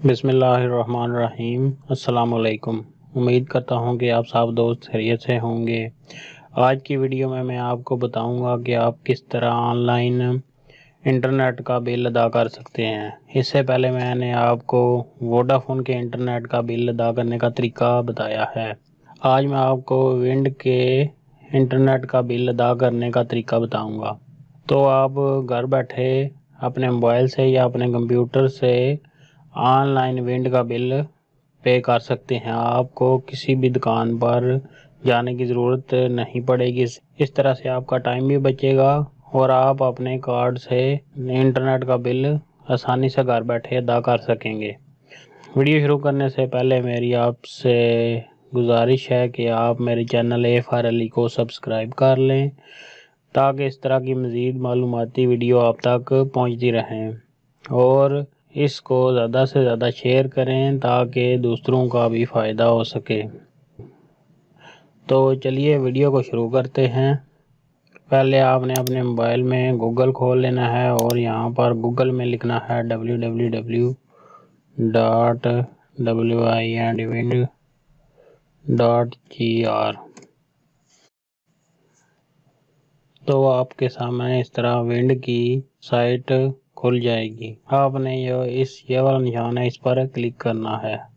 बिस्मिल्लाहिर्रहमानिर्रहीम। अस्सलामुअलैकुम। उम्मीद करता हूँ कि आप सब दोस्त खैरियत से होंगे। आज की वीडियो में मैं आपको बताऊँगा कि आप किस तरह ऑनलाइन इंटरनेट का बिल अदा कर सकते हैं। इससे पहले मैंने आपको वोडाफोन के इंटरनेट का बिल अदा करने का तरीका बताया है। आज मैं आपको विंड के इंटरनेट का बिल अदा करने का तरीका बताऊँगा। तो आप घर बैठे अपने मोबाइल से या अपने कंप्यूटर से ऑनलाइन विंड का बिल पे कर सकते हैं। आपको किसी भी दुकान पर जाने की ज़रूरत नहीं पड़ेगी। इस तरह से आपका टाइम भी बचेगा और आप अपने कार्ड से इंटरनेट का बिल आसानी से घर बैठे अदा कर सकेंगे। वीडियो शुरू करने से पहले मेरी आपसे गुजारिश है कि आप मेरे चैनल AFR को सब्सक्राइब कर लें ताकि इस तरह की मज़ीद मालूमाती वीडियो आप तक पहुंचती रहें, और इसको ज़्यादा से ज़्यादा शेयर करें ताकि दूसरों का भी फ़ायदा हो सके। तो चलिए वीडियो को शुरू करते हैं। पहले आपने अपने मोबाइल में गूगल खोल लेना है और यहाँ पर गूगल में लिखना है www.windwind.gr। तो आपके सामने इस तरह विंड की साइट खुल जाएगी। आपने ये वाला निशान है, इस पर क्लिक करना है।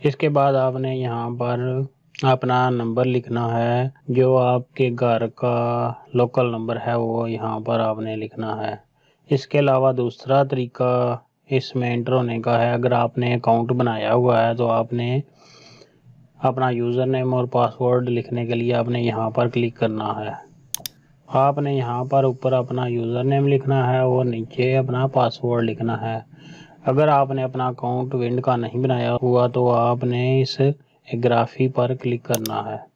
इसके बाद आपने यहाँ पर अपना नंबर लिखना है, जो आपके घर का लोकल नंबर है वो यहाँ पर आपने लिखना है। इसके अलावा दूसरा तरीका इसमें एंटर होने का है। अगर आपने अकाउंट बनाया हुआ है तो आपने अपना यूज़र नेम और पासवर्ड लिखने के लिए आपने यहाँ पर क्लिक करना है। आपने यहाँ पर ऊपर अपना यूज़र नेम लिखना है और नीचे अपना पासवर्ड लिखना है। अगर आपने अपना अकाउंट विंड का नहीं बनाया हुआ तो आपने इस एग्राफी पर क्लिक करना है।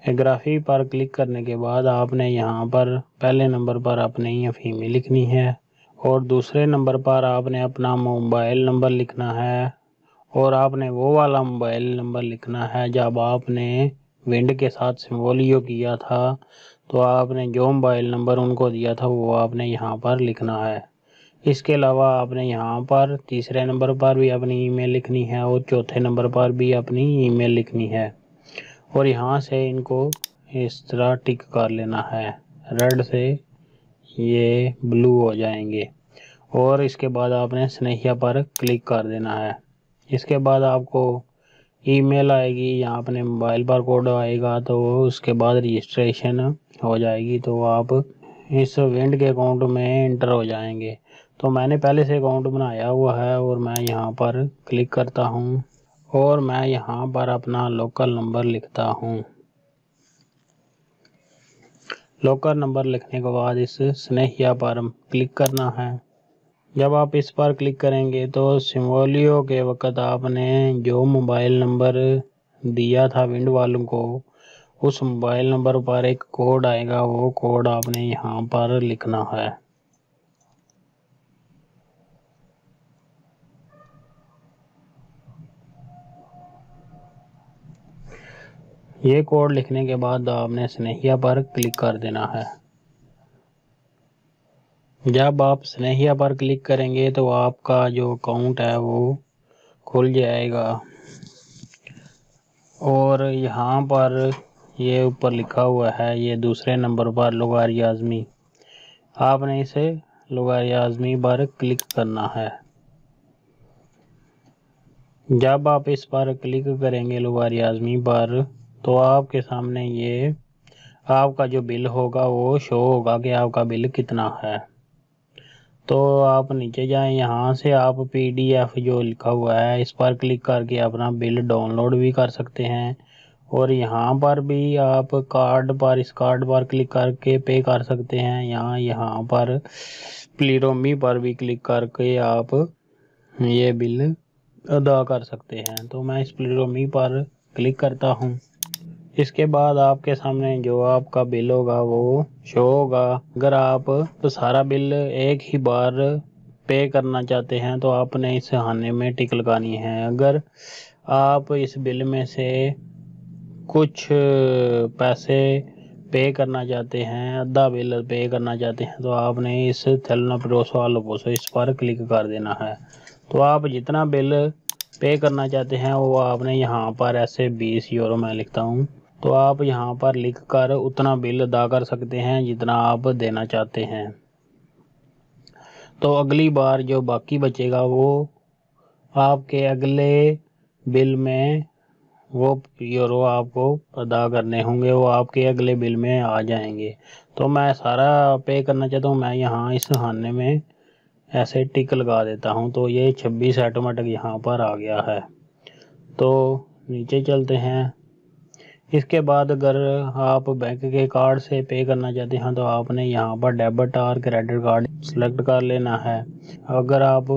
एग्राफी पर क्लिक करने के बाद आपने यहाँ पर पहले नंबर पर अपनी फीमेल लिखनी है और दूसरे नंबर पर आपने अपना मोबाइल नंबर लिखना है, और आपने वो वाला मोबाइल नंबर लिखना है जब आपने विंड के साथ सिम्बोलियो किया था तो आपने जो मोबाइल नंबर उनको दिया था वो आपने यहाँ पर लिखना है। इसके अलावा आपने यहाँ पर तीसरे नंबर पर भी अपनी ईमेल लिखनी है और चौथे नंबर पर भी अपनी ईमेल लिखनी है, और यहाँ से इनको इस तरह टिक कर लेना है। रेड से ये ब्लू हो जाएंगे और इसके बाद आपने स्नेहिया पर क्लिक कर देना है। इसके बाद आपको ईमेल आएगी या अपने मोबाइल पर कोड आएगा, तो उसके बाद रजिस्ट्रेशन हो जाएगी, तो आप इस विंड के अकाउंट में एंटर हो जाएंगे। तो मैंने पहले से अकाउंट बनाया हुआ है और मैं यहाँ पर क्लिक करता हूँ और मैं यहाँ पर अपना लोकल नंबर लिखता हूँ। लोकल नंबर लिखने के बाद इस स्नेहिया पर क्लिक करना है। जब आप इस पर क्लिक करेंगे तो सिम्बोलियो के वक्त आपने जो मोबाइल नंबर दिया था विंड वालों को, उस मोबाइल नंबर पर एक कोड आएगा, वो कोड आपने यहाँ पर लिखना है। ये कोड लिखने के बाद आपने स्नेहिया पर क्लिक कर देना है। जब आप स्नेहिया पर क्लिक करेंगे तो आपका जो अकाउंट है वो खुल जाएगा, और यहाँ पर ये ऊपर लिखा हुआ है, ये दूसरे नंबर पर लुगारी आज़मी, आपने इसे लुगारी आज़मी पर क्लिक करना है। जब आप इस पर क्लिक करेंगे लुगारी आज़मी पर, तो आपके सामने ये आपका जो बिल होगा वो शो होगा कि आपका बिल कितना है। तो आप नीचे जाएं, यहाँ से आप PDF जो लिखा हुआ है इस पर क्लिक करके अपना बिल डाउनलोड भी कर सकते हैं, और यहाँ पर भी आप इस कार्ड पर क्लिक करके पे कर सकते हैं। यहाँ पर प्लीरोमी पर भी क्लिक करके आप ये बिल अदा कर सकते हैं। तो मैं इस प्लीरोमी पर क्लिक करता हूँ। इसके बाद आपके सामने जो आपका बिल होगा वो शो होगा। अगर आप तो सारा बिल एक ही बार पे करना चाहते हैं तो आपने इस खाने में टिक लगानी है। अगर आप इस बिल में से कुछ पैसे पे करना चाहते हैं, आधा बिल पे करना चाहते हैं, तो आपने इस थेलना परोसो आलू पोसो इस पर क्लिक कर देना है। तो आप जितना बिल पे करना चाहते हैं वो आपने यहाँ पर ऐसे 20 यूरो मैं लिखता हूँ, तो आप यहाँ पर लिख कर उतना बिल अदा कर सकते हैं जितना आप देना चाहते हैं। तो अगली बार जो बाकी बचेगा वो आपके अगले बिल में वो यूरो आपको अदा करने होंगे, वो आपके अगले बिल में आ जाएंगे। तो मैं सारा पे करना चाहता हूँ, मैं यहाँ इस खाने में ऐसे टिक लगा देता हूँ, तो ये 26 ऑटोमेटिक यहाँ पर आ गया है। तो नीचे चलते हैं। इसके बाद अगर आप बैंक के कार्ड से पे करना चाहते हैं तो आपने यहाँ पर डेबिट और क्रेडिट कार्ड सेलेक्ट कर लेना है। अगर आप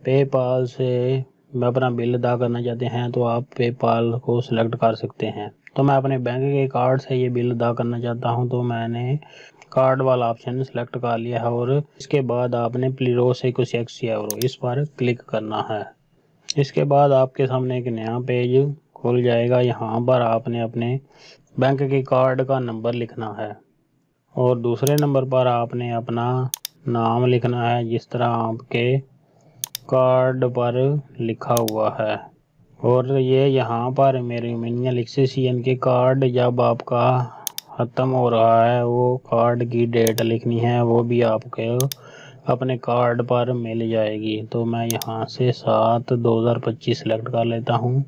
पेपाल से अपना बिल अदा करना चाहते हैं तो आप पेपाल को सिलेक्ट कर सकते हैं। तो मैं अपने बैंक के कार्ड से ये बिल अदा करना चाहता हूँ, तो मैंने कार्ड वाला ऑप्शन सेलेक्ट कर लिया है और इसके बाद आपने प्लीरो से कुछ €6 इस पर क्लिक करना है। इसके बाद आपके सामने एक नया पेज खुल जाएगा। यहाँ पर आपने अपने बैंक के कार्ड का नंबर लिखना है और दूसरे नंबर पर आपने अपना नाम लिखना है जिस तरह आपके कार्ड पर लिखा हुआ है। और ये यहाँ पर मेरे मिनियल एक्सेसियन के कार्ड जब आपका ख़त्म हो रहा है वो कार्ड की डेट लिखनी है, वो भी आपके अपने कार्ड पर मिल जाएगी। तो मैं यहाँ से 7/2025 सेलेक्ट कर लेता हूँ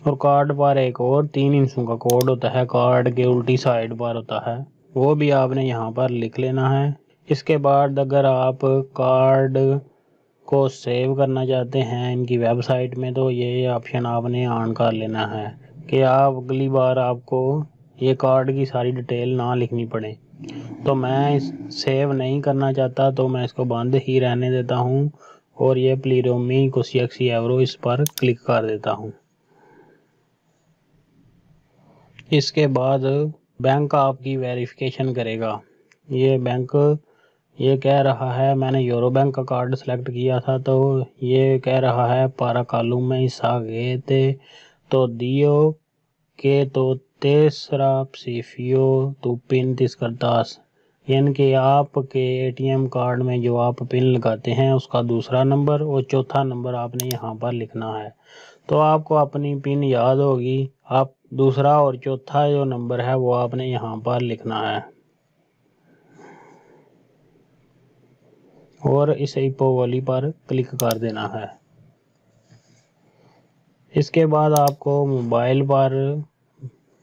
और कार्ड पर एक और 3 इंचों का कोड होता है, कार्ड के उल्टी साइड पर होता है, वो भी आपने यहाँ पर लिख लेना है। इसके बाद अगर आप कार्ड को सेव करना चाहते हैं इनकी वेबसाइट में तो ये ऑप्शन आपने ऑन कर लेना है कि आप अगली बार आपको ये कार्ड की सारी डिटेल ना लिखनी पड़े। तो मैं सेव नहीं करना चाहता तो मैं इसको बंद ही रहने देता हूँ और ये प्लीरोमी €6 इस पर क्लिक कर देता हूँ। इसके बाद बैंक आपकी वेरिफिकेशन करेगा। ये बैंक ये कह रहा है, मैंने यूरो बैंक का कार्ड सेलेक्ट किया था तो ये कह रहा है पारा कालू में ईसा गए थे तो दियो के तो तेसरा सीफियो तो पिन तिस करतास, यानी कि आपके एटीएम कार्ड में जो आप पिन लगाते हैं उसका दूसरा नंबर और चौथा नंबर आपने यहाँ पर लिखना है। तो आपको अपनी पिन याद होगी, आप दूसरा और चौथा जो नंबर है वो आपने यहाँ पर लिखना है और इस इपो वाली पर क्लिक कर देना है। इसके बाद आपको मोबाइल पर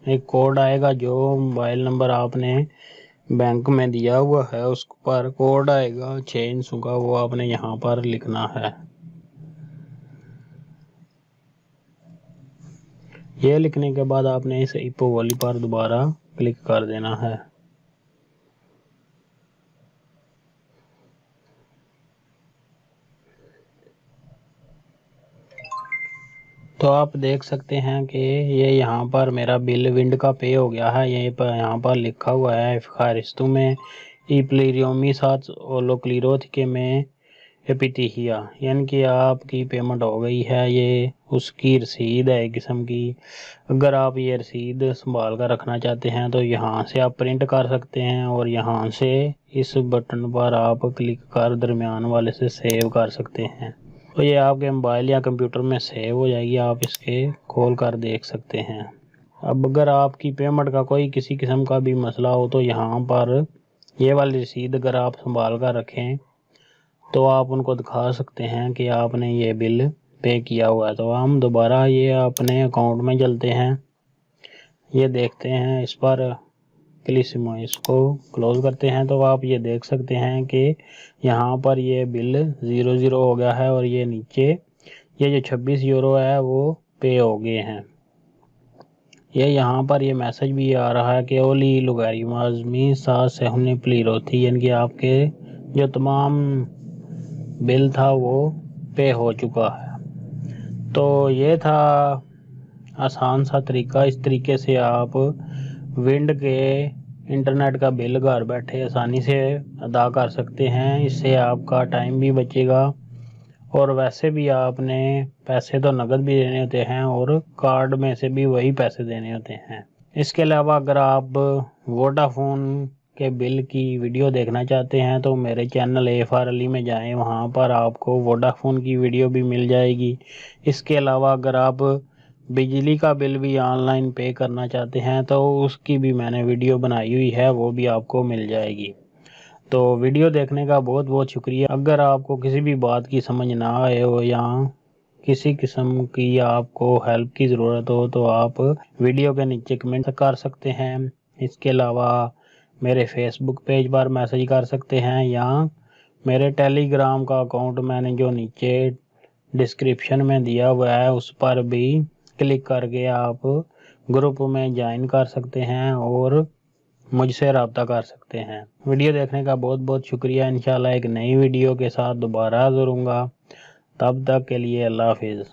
एक कोड आएगा, जो मोबाइल नंबर आपने बैंक में दिया हुआ है उस पर कोड आएगा 6 इंचों का, वो आपने यहाँ पर लिखना है। ये लिखने के बाद आपने इस इपो वाली पर दोबारा क्लिक कर देना है। तो आप देख सकते हैं कि ये यहाँ पर मेरा बिल विंड का पे हो गया है। यहीं पर यहाँ पर लिखा हुआ है खारिस्तु में ई प्लीरियोमी साथ ओलो क्लीरोथिके में एपिथिया, यानी कि आपकी पेमेंट हो गई है। ये उसकी रसीद है एक किस्म की। अगर आप ये रसीद संभाल कर रखना चाहते हैं तो यहाँ से आप प्रिंट कर सकते हैं और यहाँ से इस बटन पर आप क्लिक कर दरमियान वाले से सेव कर सकते हैं। तो ये आपके मोबाइल या कंप्यूटर में सेव हो जाएगी, आप इसके खोल कर देख सकते हैं। अब अगर आपकी पेमेंट का कोई किसी किस्म का भी मसला हो तो यहाँ पर ये वाली रसीद अगर आप संभाल कर रखें तो आप उनको दिखा सकते हैं कि आपने ये बिल पे किया हुआ है। तो हम दोबारा ये अपने अकाउंट में चलते हैं, ये देखते हैं इस पर क्लिसिमो, इसको क्लोज करते हैं तो आप ये देख सकते हैं कि यहाँ पर ये बिल 00 हो गया है और ये नीचे ये जो €26 है वो पे हो गए हैं। ये यहाँ पर ये मैसेज भी आ रहा है कि ओली लुगारिमाजमी सा सेहने प्लीरो थी, यानी कि आपके जो तमाम बिल था वो पे हो चुका है। तो ये था आसान सा तरीका। इस तरीके से आप विंड के इंटरनेट का बिल घर बैठे आसानी से अदा कर सकते हैं। इससे आपका टाइम भी बचेगा और वैसे भी आपने पैसे तो नकद भी देने होते हैं और कार्ड में से भी वही पैसे देने होते हैं। इसके अलावा अगर आप वोडाफोन के बिल की वीडियो देखना चाहते हैं तो मेरे चैनल AFR अली में जाएं, वहां पर आपको वोडाफोन की वीडियो भी मिल जाएगी। इसके अलावा अगर आप बिजली का बिल भी ऑनलाइन पे करना चाहते हैं तो उसकी भी मैंने वीडियो बनाई हुई है, वो भी आपको मिल जाएगी। तो वीडियो देखने का बहुत बहुत शुक्रिया। अगर आपको किसी भी बात की समझ ना आए हो या किसी किस्म की आपको हेल्प की ज़रूरत हो तो आप वीडियो के नीचे कमेंट कर सकते हैं। इसके अलावा मेरे फेसबुक पेज पर मैसेज कर सकते हैं या मेरे टेलीग्राम का अकाउंट मैंने जो नीचे डिस्क्रिप्शन में दिया हुआ है उस पर भी क्लिक करके आप ग्रुप में ज्वाइन कर सकते हैं और मुझसे रब्ता कर सकते हैं। वीडियो देखने का बहुत बहुत शुक्रिया। इंशाल्लाह एक नई वीडियो के साथ दोबारा जुड़ूंगा। तब तक के लिए अल्लाह हाफिज़।